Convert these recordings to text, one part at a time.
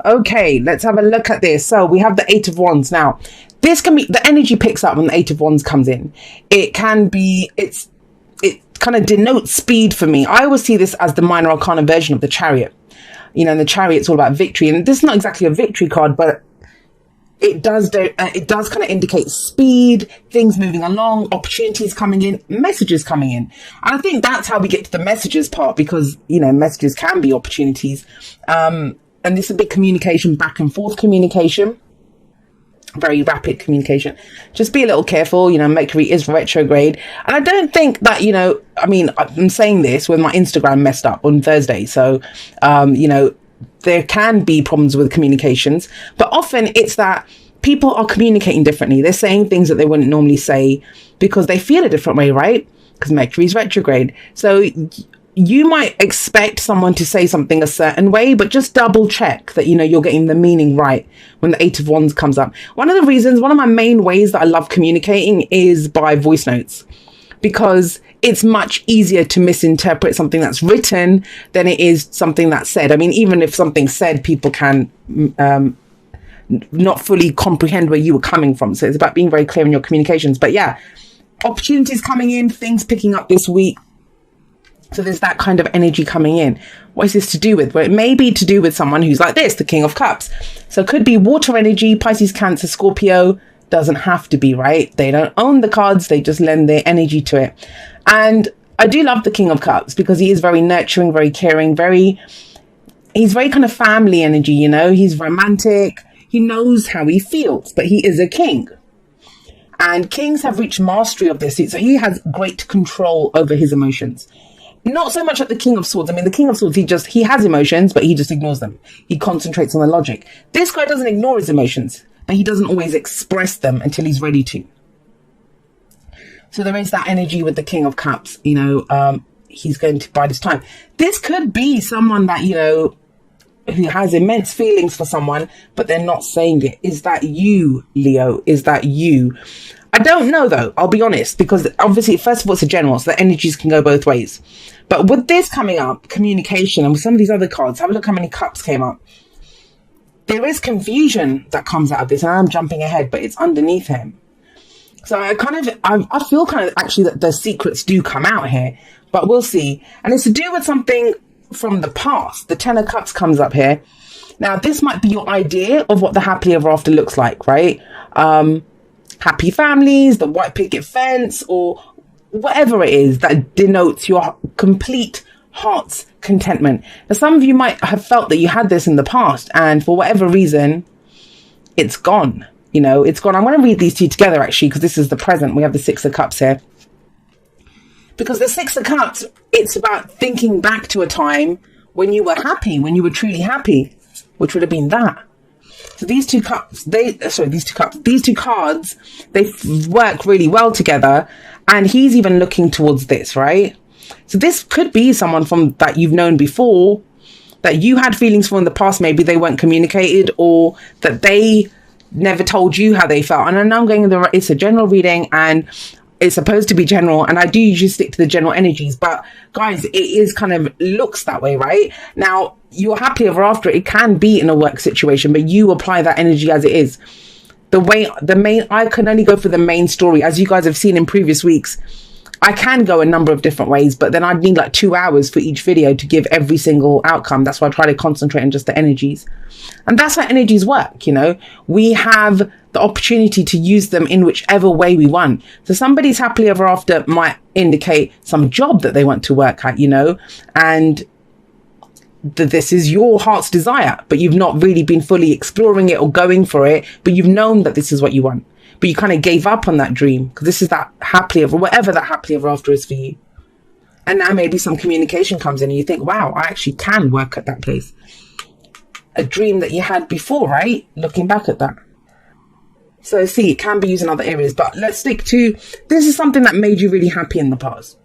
Okay, let's have a look at this. So we have the Eight of Wands now. This can be, the energy picks up when the Eight of Wands comes in. It can be, it kind of denotes speed for me. I always see this as the minor arcana version of the Chariot. You know, in the Chariot, it's all about victory. And this is not exactly a victory card, but it does kind of indicate speed, things moving along, opportunities coming in, messages coming in. And I think that's how we get to the messages part, because, you know, messages can be opportunities. And this is a big communication, back and forth communication, very rapid communication. Just be a little careful. You know, Mercury is retrograde. And I don't think that, you know, I mean, I'm saying this when my Instagram messed up on Thursday. So, you know, there can be problems with communications, but often it's that people are communicating differently. They're saying things that they wouldn't normally say because they feel a different way, right? Because Mercury is retrograde. So you might expect someone to say something a certain way, but just double check that, you know, you're getting the meaning right when the Eight of Wands comes up. One of my main ways that I love communicating is by voice notes, because it's much easier to misinterpret something that's written than it is something that's said. I mean, even if something's said, people can not fully comprehend where you were coming from. So it's about being very clear in your communications. But yeah, opportunities coming in, things picking up this week. So there's that kind of energy coming in. What is this to do with? Well, it may be to do with someone who's like this, the King of Cups. So it could be water energy, Pisces, Cancer, Scorpio. Doesn't have to be, right? They don't own the cards. They just lend their energy to it. And I do love the King of Cups because he is very nurturing, very caring, he's very kind of family energy, you know? He's romantic. He knows how he feels, but he is a king. And kings have reached mastery of this. So he has great control over his emotions. Not so much like the King of Swords. I mean, the King of Swords, he has emotions, but he just ignores them. He concentrates on the logic. This guy doesn't ignore his emotions, but he doesn't always express them until he's ready to. So there is that energy with the King of Cups, you know, he's going to bide his time. This could be someone that, you know, who has immense feelings for someone, but they're not saying it. Is that you, Leo? Is that you? I don't know, though. I'll be honest, because obviously, first of all, it's a general, so the energies can go both ways. But with this coming up, communication, and with some of these other cards, have a look how many cups came up. There is confusion that comes out of this, and I'm jumping ahead, but it's underneath him. So I feel kind of actually that the secrets do come out here, but we'll see. And it's to do with something from the past. The Ten of Cups comes up here. Now, this might be your idea of what the happily ever after looks like, right? Happy families, the white picket fence, or whatever it is that denotes your complete heart's contentment. Now, some of you might have felt that you had this in the past, and for whatever reason, it's gone. You know, it's gone. I'm going to read these two together, actually, because this is the present. We have the Six of Cups here. Because the Six of Cups, it's about thinking back to a time when you were happy, when you were truly happy, which would have been that. So these two cards, they work really well together. And he's even looking towards this, right? So this could be someone from that you've known before, that you had feelings for in the past. Maybe they weren't communicated, or that they never told you how they felt. And I know I'm going it's a general reading, and it's supposed to be general, and I do usually stick to the general energies, but guys, it is kind of looks that way, right? Now, you're happily ever after, it can be in a work situation, but you apply that energy as it is. I can only go for the main story. As you guys have seen in previous weeks, I can go a number of different ways, but then I'd need like 2 hours for each video to give every single outcome. That's why I try to concentrate on just the energies. And that's how energies work, you know. We have the opportunity to use them in whichever way we want. So somebody's happily ever after might indicate some job that they want to work at, you know, and this is your heart's desire, but you've not really been fully exploring it or going for it, but you've known that this is what you want. But you kind of gave up on that dream because this is that happily ever, whatever that happily ever after is for you. And now maybe some communication comes in and you think, wow, I actually can work at that place. A dream that you had before, right? Looking back at that. So see, it can be used in other areas, but let's stick to, this is something that made you really happy in the past.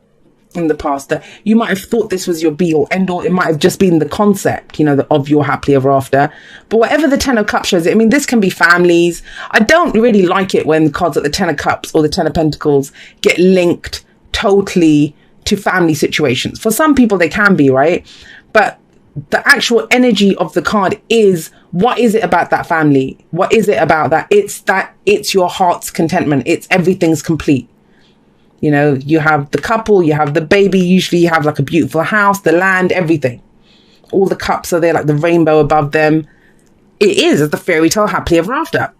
That you might have thought this was your be all end all. It might have just been the concept, you know, of your happily ever after. But whatever the Ten of Cups shows, I mean, this can be families. I don't really like it when cards like the Ten of Cups or the Ten of Pentacles get linked totally to family situations. For some people, they can be, right? But the actual energy of the card is, what is it about that family? What is it about that? It's your heart's contentment. It's everything's complete. You know, you have the couple, you have the baby, usually you have like a beautiful house, the land, everything. All the cups are there, like the rainbow above them. It is the fairy tale happily ever after.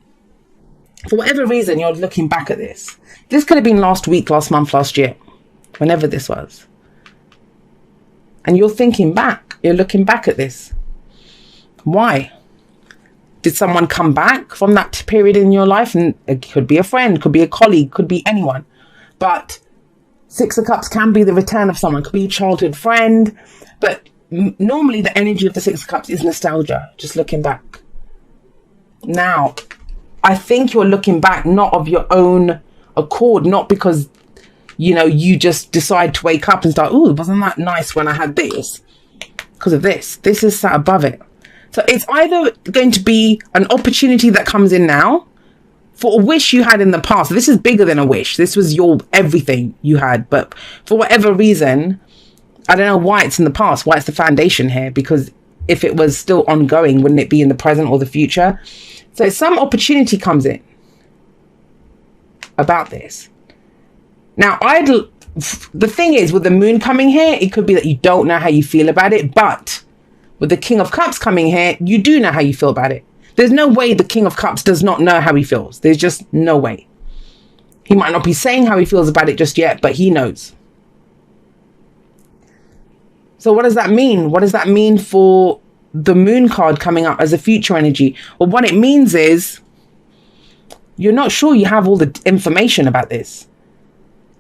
For whatever reason, you're looking back at this. This could have been last week, last month, last year, whenever this was. And you're thinking back, you're looking back at this. Why? Did someone come back from that period in your life? And it could be a friend, could be a colleague, could be anyone. But Six of Cups can be the return of someone, could be a childhood friend. But normally the energy of the Six of Cups is nostalgia, just looking back. Now, I think you're looking back not of your own accord, not because, you know, you just decide to wake up and start, oh, wasn't that nice when I had this? Because of this. This is sat above it. So it's either going to be an opportunity that comes in now for a wish you had in the past. This is bigger than a wish. This was your everything you had. But for whatever reason, I don't know why it's in the past, why it's the foundation here. Because if it was still ongoing, wouldn't it be in the present or the future? So some opportunity comes in about this. Now, the thing is, with the moon coming here, it could be that you don't know how you feel about it. But with the King of Cups coming here, you do know how you feel about it. There's no way the King of Cups does not know how he feels. There's just no way. He might not be saying how he feels about it just yet, but he knows. So what does that mean? What does that mean for the moon card coming up as a future energy? Well, what it means is you're not sure you have all the information about this.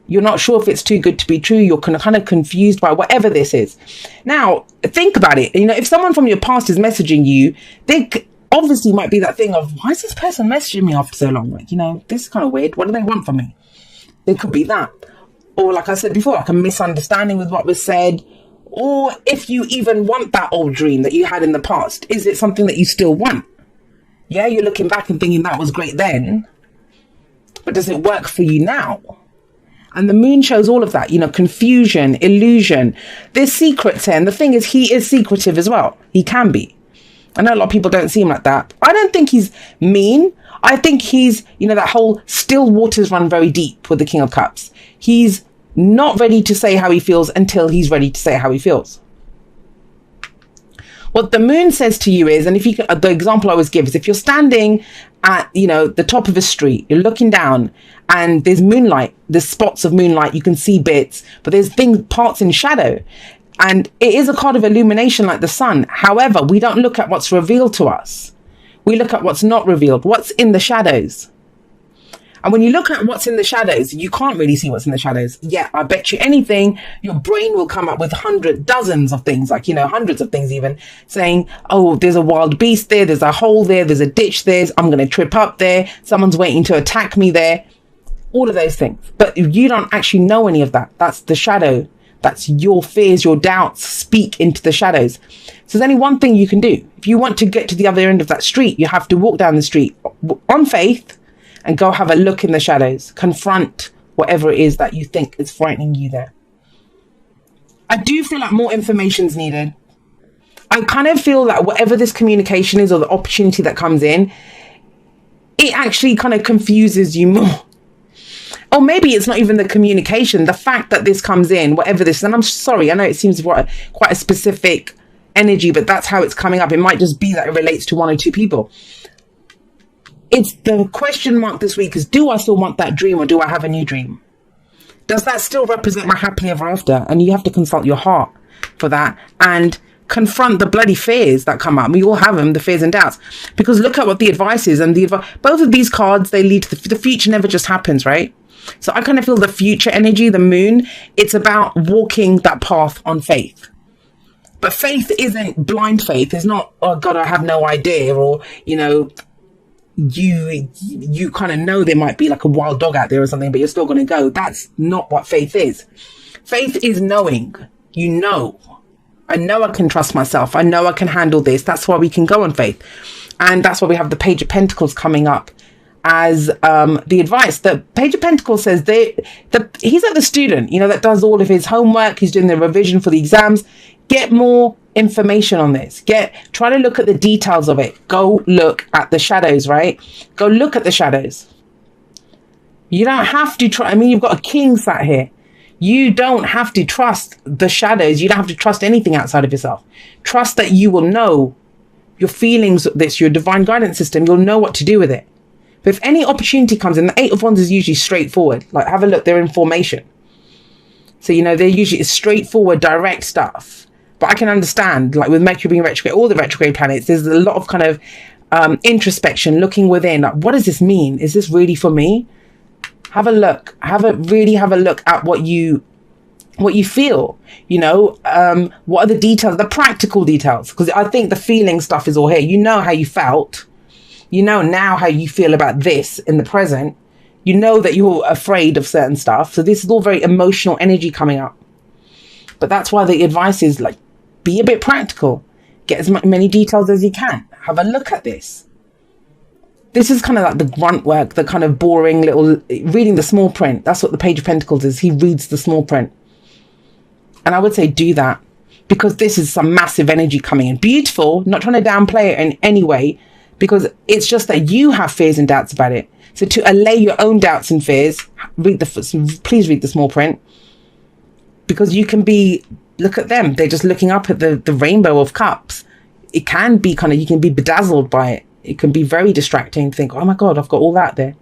You're not sure if it's too good to be true. You're kind of confused by whatever this is. Now, think about it. You know, if someone from your past is messaging you, they obviously might be that thing of, why is this person messaging me after so long? Like, you know, this is kind of weird. What do they want from me? It could be that. Or like I said before, like a misunderstanding with what was said. Or if you even want that old dream that you had in the past, is it something that you still want? Yeah, you're looking back and thinking that was great then, but does it work for you now? And the moon shows all of that, you know, confusion, illusion. There's secrets here. And the thing is, he is secretive as well. He can be. I know a lot of people don't see him like that. I don't think he's mean. I think he's, you know, that whole still waters run very deep with the King of Cups. He's not ready to say how he feels until he's ready to say how he feels. What the moon says to you is, and if you can, the example I always give is if you're standing at, you know, the top of a street, you're looking down and there's moonlight, there's spots of moonlight, you can see bits, but there's parts in shadow. And it is a card of illumination like the sun. However, we don't look at what's revealed to us. We look at what's not revealed, what's in the shadows. And when you look at what's in the shadows, you can't really see what's in the shadows. Yeah, I bet you anything, your brain will come up with dozens of things, like, you know, hundreds of things even, saying, oh, there's a wild beast there, there's a hole there, there's a ditch there, I'm going to trip up there, someone's waiting to attack me there. All of those things. But you don't actually know any of that. That's the shadow. That's your fears, your doubts speak into the shadows. So there's only one thing you can do. If you want to get to the other end of that street, you have to walk down the street on faith and go have a look in the shadows. Confront whatever it is that you think is frightening you there. I do feel like more information is needed. I kind of feel that whatever this communication is or the opportunity that comes in, it actually kind of confuses you more. Or maybe it's not even the communication, the fact that this comes in, whatever this is. And I'm sorry, I know it seems quite a specific energy, but that's how it's coming up. It might just be that it relates to one or two people. It's the question mark this week is, do I still want that dream or do I have a new dream? Does that still represent my happily ever after? And you have to consult your heart for that and confront the bloody fears that come up. We all have them, the fears and doubts. Because look at what the advice is. And both of these cards, they lead to the future never just happens, right? So I kind of feel the future energy, the moon, it's about walking that path on faith. But faith isn't blind faith. It's not, oh God, I have no idea. Or, you know, you kind of know there might be like a wild dog out there or something, but you're still going to go. That's not what faith is. Faith is knowing, you know, I know I can trust myself. I know I can handle this. That's why we can go on faith. And that's why we have the Page of Pentacles coming up as the advice. The Page of Pentacles says he's like the student, you know, that does all of his homework. He's doing the revision for the exams. Get more information on this. Try to look at the details of it. Go look at the shadows, right? Go look at the shadows. You don't have to try. I mean, you've got a king sat here. You don't have to trust the shadows. You don't have to trust anything outside of yourself. Trust that you will know your feelings, your divine guidance system. You'll know what to do with it. But if any opportunity comes in, the Eight of Wands is usually straightforward. Like, have a look, they're in formation. So, they're usually straightforward, direct stuff. But I can understand, like with Mercury being retrograde, all the retrograde planets, there's a lot of kind of introspection, looking within. Like, what does this mean? Is this really for me? Have a look. Really have a look at what you feel. What are the details, the practical details? Because I think the feeling stuff is all here. You know how you felt. You know now how you feel about this in the present. You know that you're afraid of certain stuff. So this is all very emotional energy coming up. But that's why the advice is, like, be a bit practical. Get as many details as you can. Have a look at this. This is kind of like the grunt work, the kind of boring little, reading the small print. That's what the Page of Pentacles is. He reads the small print. And I would say do that, because this is some massive energy coming in. Beautiful, not trying to downplay it in any way, because it's just that you have fears and doubts about it. So to allay your own doubts and fears, please read the small print, because you can be, look at them. They're just looking up at the rainbow of cups. It can be kind of, you can be bedazzled by it. It can be very distracting to think, oh my God, I've got all that there.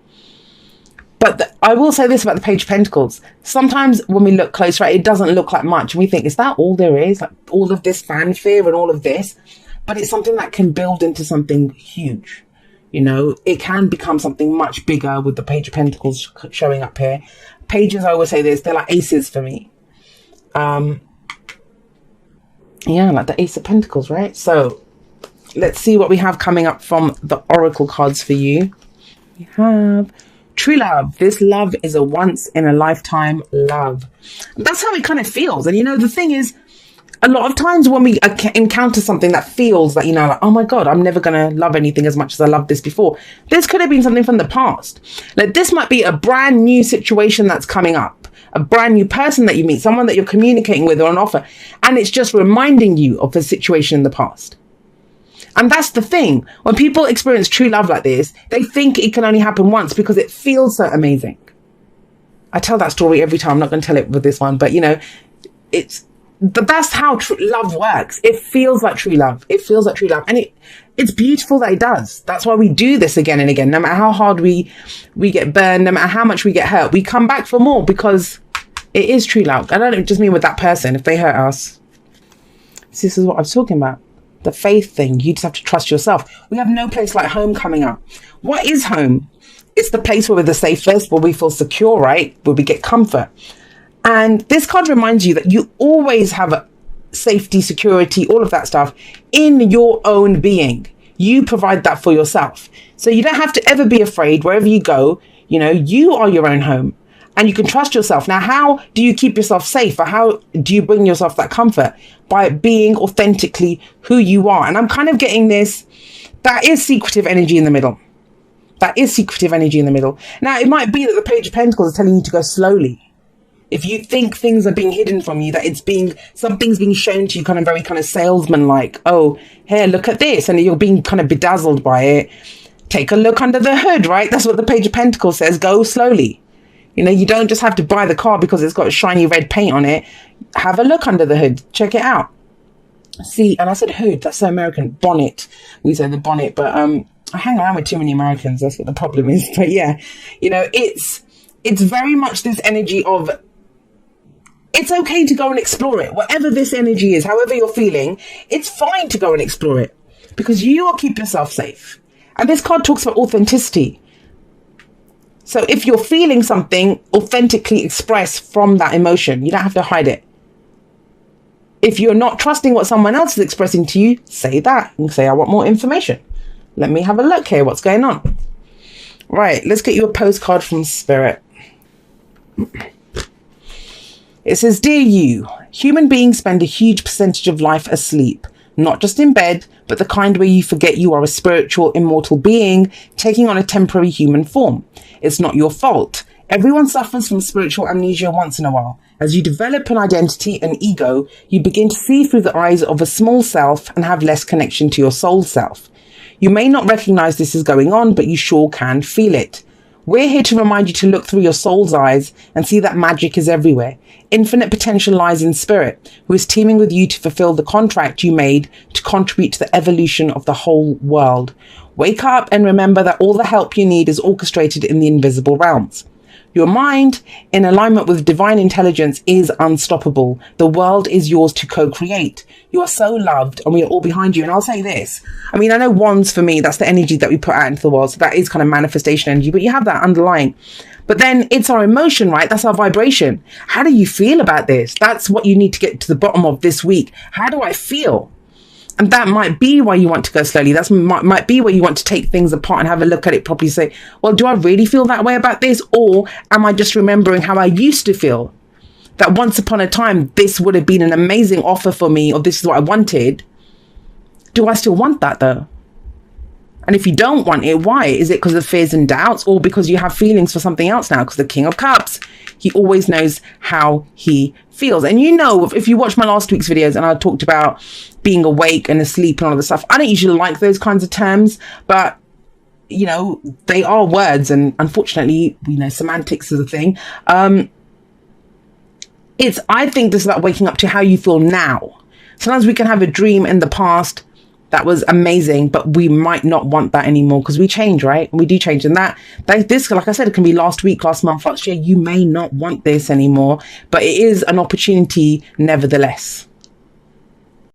But I will say this about the Page of Pentacles. Sometimes when we look closer at it, it doesn't look like much. And we think, is that all there is? Like all of this fanfare and all of this? But it's something that can build into something huge. It can become something much bigger with the Page of Pentacles showing up here. Pages, I always say this, they're like aces for me. Yeah, like the Ace of Pentacles, right? So let's see what we have coming up from the Oracle cards for you. We have true love. This love is a once in a lifetime love. That's how it kind of feels. And the thing is, a lot of times when we encounter something that feels like, like, oh my God, I'm never going to love anything as much as I loved this before. This could have been something from the past. Like, this might be a brand new situation that's coming up, a brand new person that you meet, someone that you're communicating with or on offer. And it's just reminding you of the situation in the past. And that's the thing. When people experience true love like this, they think it can only happen once because it feels so amazing. I tell that story every time. I'm not going to tell it with this one, but that's how love works. It feels like true love. It feels like true love. And it's beautiful that it does. That's why we do this again and again. No matter how hard we get burned, no matter how much we get hurt, we come back for more because it is true love. I don't just mean with that person. If they hurt us, this is what I was talking about. The faith thing. You just have to trust yourself. We have no place like home coming up. What is home? It's the place where we're the safest, where we feel secure, right? Where we get comfort. And this card reminds you that you always have safety, security, all of that stuff in your own being. You provide that for yourself. So you don't have to ever be afraid wherever you go. You are your own home. And you can trust yourself. Now, how do you keep yourself safe? Or how do you bring yourself that comfort? By being authentically who you are. And I'm kind of getting this, that is secretive energy in the middle. That is secretive energy in the middle. Now, it might be that the Page of Pentacles is telling you to go slowly. If you think things are being hidden from you, that something's being shown to you kind of very kind of salesman-like. Oh, here, look at this. And you're being kind of bedazzled by it. Take a look under the hood, right? That's what the Page of Pentacles says. Go slowly. You don't just have to buy the car because it's got shiny red paint on it. Have a look under the hood. Check it out. See, and I said hood. That's so American. Bonnet. We say the bonnet, but I hang around with too many Americans. That's what the problem is. But yeah, it's very much this energy of it's okay to go and explore it. Whatever this energy is, however you're feeling, it's fine to go and explore it because you will keep yourself safe. And this card talks about authenticity. So if you're feeling something, authentically express from that emotion. You don't have to hide it. If you're not trusting what someone else is expressing to you, say that and say, I want more information. Let me have a look here. What's going on? Right. Let's get you a postcard from Spirit. It says, Dear you, human beings spend a huge percentage of life asleep, not just in bed, but the kind where you forget you are a spiritual, immortal being taking on a temporary human form. It's not your fault. Everyone suffers from spiritual amnesia once in a while. As you develop an identity and ego, you begin to see through the eyes of a small self and have less connection to your soul self. You may not recognize this is going on, but you sure can feel it. We're here to remind you to look through your soul's eyes and see that magic is everywhere. Infinite potential lies in spirit, who is teaming with you to fulfill the contract you made to contribute to the evolution of the whole world. Wake up and remember that all the help you need is orchestrated in the invisible realms. Your mind, in alignment with divine intelligence, is unstoppable. The world is yours to co-create. You are so loved and we are all behind you. And I'll say this. I mean, I know wands for me, that's the energy that we put out into the world. So that is kind of manifestation energy, but you have that underlying. But then it's our emotion, right? That's our vibration. How do you feel about this? That's what you need to get to the bottom of this week. How do I feel? And that might be why you want to go slowly. That might be where you want to take things apart and have a look at it properly. Say, well, do I really feel that way about this? Or am I just remembering how I used to feel? That once upon a time, this would have been an amazing offer for me, or this is what I wanted. Do I still want that though? And if you don't want it, why? Is it because of fears and doubts, or because you have feelings for something else now? Because the King of Cups, he always knows how he feels. And you know, if you watch my last week's videos and I talked about being awake and asleep and all the stuff, I don't usually like those kinds of terms, but you know, they are words, and unfortunately, you know, semantics is a thing. I think this is about waking up to how you feel now. Sometimes we can have a dream in the past that was amazing, but we might not want that anymore because we change, right? We do change. And this, like I said, it can be last week, last month, last year. You may not want this anymore, but it is an opportunity nevertheless.